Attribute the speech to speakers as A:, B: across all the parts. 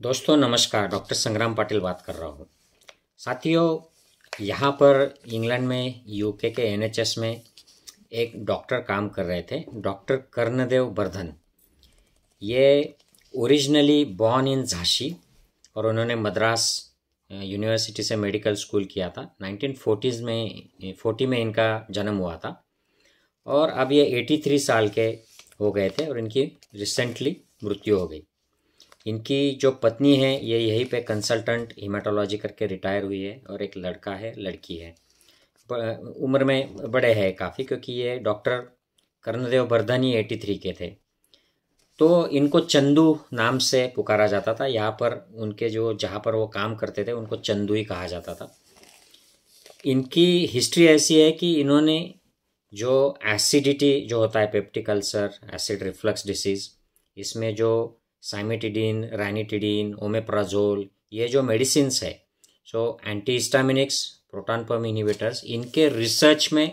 A: दोस्तों नमस्कार, डॉक्टर संग्राम पाटिल बात कर रहा हूँ। साथियों, यहाँ पर इंग्लैंड में यूके के एनएचएस में एक डॉक्टर काम कर रहे थे, डॉक्टर कर्णदेव बर्धन। ये ओरिजिनली बॉर्न इन झांसी और उन्होंने मद्रास यूनिवर्सिटी से मेडिकल स्कूल किया था। 1940s में 40 में इनका जन्म हुआ था और अब ये 83 साल के हो गए थे और इनकी रिसेंटली मृत्यु हो गई। इनकी जो पत्नी है ये यहीं पे कंसल्टेंट हीमेटोलॉजी करके रिटायर हुई है और एक लड़का है, लड़की है। उम्र में बड़े हैं काफ़ी, क्योंकि ये डॉक्टर कर्णदेव बर्धन ही 83 के थे। तो इनको चंदू नाम से पुकारा जाता था। यहाँ पर उनके जहाँ पर वो काम करते थे उनको चंदू ही कहा जाता था। इनकी हिस्ट्री ऐसी है कि इन्होंने जो एसिडिटी जो होता है, peptic ulcer, acid reflux disease, इसमें जो साइमेटिडीन, रैनिटिडीन, ओमेप्राजोल, ये जो मेडिसिन्स है, सो एंटीहिस्टामिनिक्स, प्रोटॉन पंप इनहिबिटर्स, इनके रिसर्च में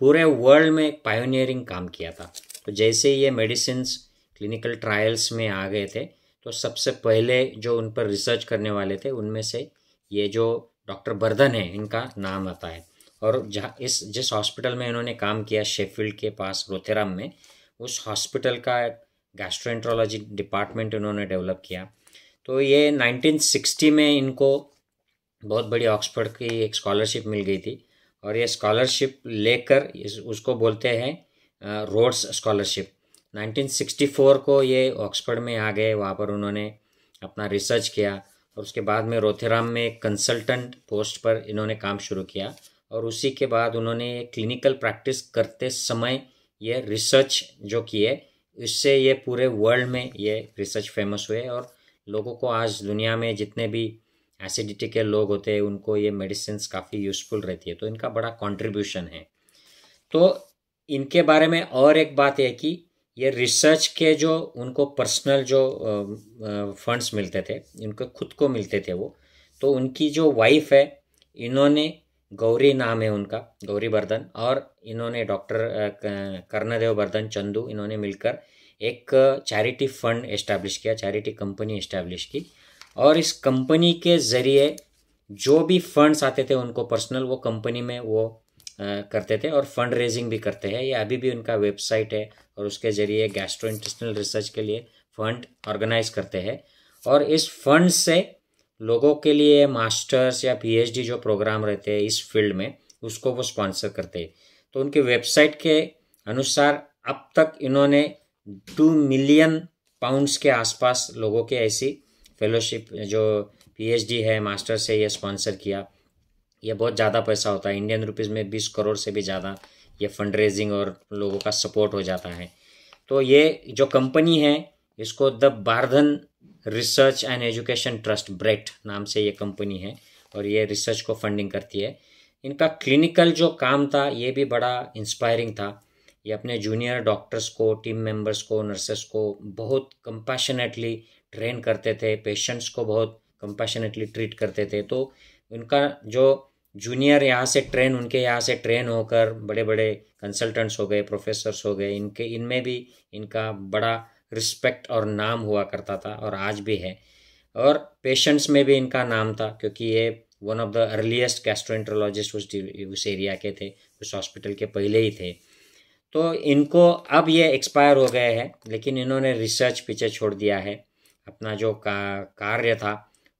A: पूरे वर्ल्ड में एक पायोनियरिंग काम किया था। तो जैसे ये मेडिसिन्स क्लिनिकल ट्रायल्स में आ गए थे तो सबसे पहले जो उन पर रिसर्च करने वाले थे उनमें से ये जो डॉक्टर बर्धन है इनका नाम आता है। और जहाँ जिस हॉस्पिटल में इन्होंने काम किया, शेफील्ड के पास रोथेरम में, उस हॉस्पिटल का गैस्ट्रोएंट्रोलॉजी डिपार्टमेंट उन्होंने डेवलप किया। तो ये 1960 में इनको बहुत बड़ी ऑक्सफोर्ड की एक स्कॉलरशिप मिल गई थी और ये स्कॉलरशिप लेकर उसको बोलते हैं रोड्स स्कॉलरशिप। 1964 को ये ऑक्सफोर्ड में आ गए, वहाँ पर उन्होंने अपना रिसर्च किया और उसके बाद में रोथेरम में कंसल्टेंट पोस्ट पर इन्होंने काम शुरू किया और उसी के बाद उन्होंने क्लिनिकल प्रैक्टिस करते समय ये रिसर्च जो किए, इससे ये पूरे वर्ल्ड में ये रिसर्च फेमस हुए और लोगों को आज दुनिया में जितने भी एसिडिटी के लोग होते हैं उनको ये मेडिसिन्स काफ़ी यूज़फुल रहती है। तो इनका बड़ा कंट्रीब्यूशन है। तो इनके बारे में और एक बात है कि ये रिसर्च के जो उनको पर्सनल जो फंड्स मिलते थे, इनको खुद को मिलते थे वो, तो उनकी जो वाइफ है, इन्होंने, गौरी नाम है उनका, गौरी बर्धन, और इन्होंने डॉक्टर कर्णदेव बर्धन चंदू, इन्होंने मिलकर एक चैरिटी फंड इस्टेब्लिश किया, चैरिटी कंपनी इस्टेब्लिश की और इस कंपनी के ज़रिए जो भी फंड्स आते थे उनको पर्सनल, वो कंपनी में वो करते थे और फंड रेजिंग भी करते हैं। ये अभी भी उनका वेबसाइट है और उसके ज़रिए गैस्ट्रोइंटेस्टिनल रिसर्च के लिए फंड ऑर्गेनाइज करते हैं और इस फंड से लोगों के लिए मास्टर्स या पीएचडी जो प्रोग्राम रहते हैं इस फील्ड में, उसको वो स्पॉन्सर करते हैं। तो उनके वेबसाइट के अनुसार अब तक इन्होंने 2 मिलियन पाउंड्स के आसपास लोगों के ऐसी फेलोशिप जो पीएचडी है, मास्टर्स है, ये स्पॉन्सर किया। ये बहुत ज़्यादा पैसा होता है, इंडियन रुपीज़ में 20 करोड़ से भी ज़्यादा ये फंड रेजिंग और लोगों का सपोर्ट हो जाता है। तो ये जो कंपनी है इसको the Bardhan research and education trust, ब्रेट नाम से ये कंपनी है और ये रिसर्च को फंडिंग करती है। इनका क्लिनिकल जो काम था ये भी बड़ा इंस्पायरिंग था। ये अपने जूनियर डॉक्टर्स को, टीम मेंबर्स को, नर्सेस को बहुत कंपैशनेटली ट्रेन करते थे, पेशेंट्स को बहुत कंपैशनेटली ट्रीट करते थे। तो उनका जो जूनियर उनके यहाँ से ट्रेन होकर बड़े बड़े कंसल्टेंट्स हो गए, प्रोफेसर्स हो गए, इनमें भी इनका बड़ा रिस्पेक्ट और नाम हुआ करता था और आज भी है। और पेशेंट्स में भी इनका नाम था क्योंकि ये one of the earliest gastroenterologist उस एरिया के थे, उस हॉस्पिटल के पहले ही थे। तो इनको अब ये एक्सपायर हो गए हैं, लेकिन इन्होंने रिसर्च पीछे छोड़ दिया है, अपना जो कार्य था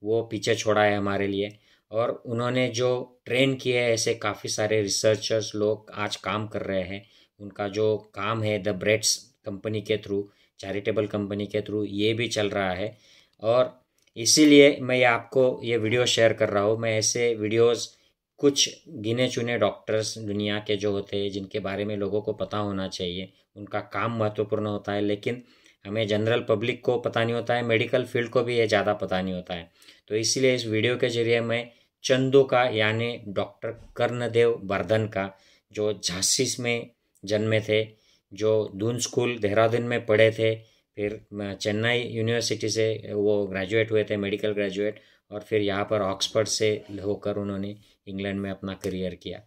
A: वो पीछे छोड़ा है हमारे लिए। और उन्होंने जो ट्रेन किए हैं ऐसे काफ़ी सारे रिसर्चर्स लोग आज काम कर रहे हैं। उनका जो काम है द ब्रेट्स कंपनी के थ्रू, चैरिटेबल कंपनी के थ्रू ये भी चल रहा है और इसीलिए मैं आपको ये वीडियो शेयर कर रहा हूँ। मैं ऐसे वीडियोस कुछ गिने चुने डॉक्टर्स दुनिया के जो होते हैं जिनके बारे में लोगों को पता होना चाहिए, उनका काम महत्वपूर्ण होता है, लेकिन हमें जनरल पब्लिक को पता नहीं होता है, मेडिकल फील्ड को भी ये ज़्यादा पता नहीं होता है। तो इसीलिए इस वीडियो के जरिए मैं चंदू का, यानी डॉक्टर कर्णदेव बर्धन का, जो झांसी में जन्मे थे, जो दून स्कूल देहरादून में पढ़े थे, फिर चेन्नई यूनिवर्सिटी से वो ग्रेजुएट हुए थे, मेडिकल ग्रेजुएट, और फिर यहाँ पर ऑक्सफोर्ड से होकर उन्होंने इंग्लैंड में अपना करियर किया।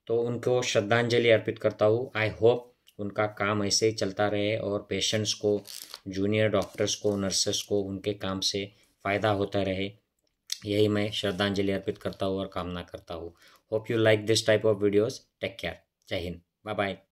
A: तो उनको श्रद्धांजलि अर्पित करता हूँ। आई होप उनका काम ऐसे ही चलता रहे और पेशेंट्स को, जूनियर डॉक्टर्स को, नर्सेस को उनके काम से फ़ायदा होता रहे, यही मैं श्रद्धांजलि अर्पित करता हूँ और कामना करता हूँ। Hope you like this type of videos. Take care. जय हिंद। Bye bye.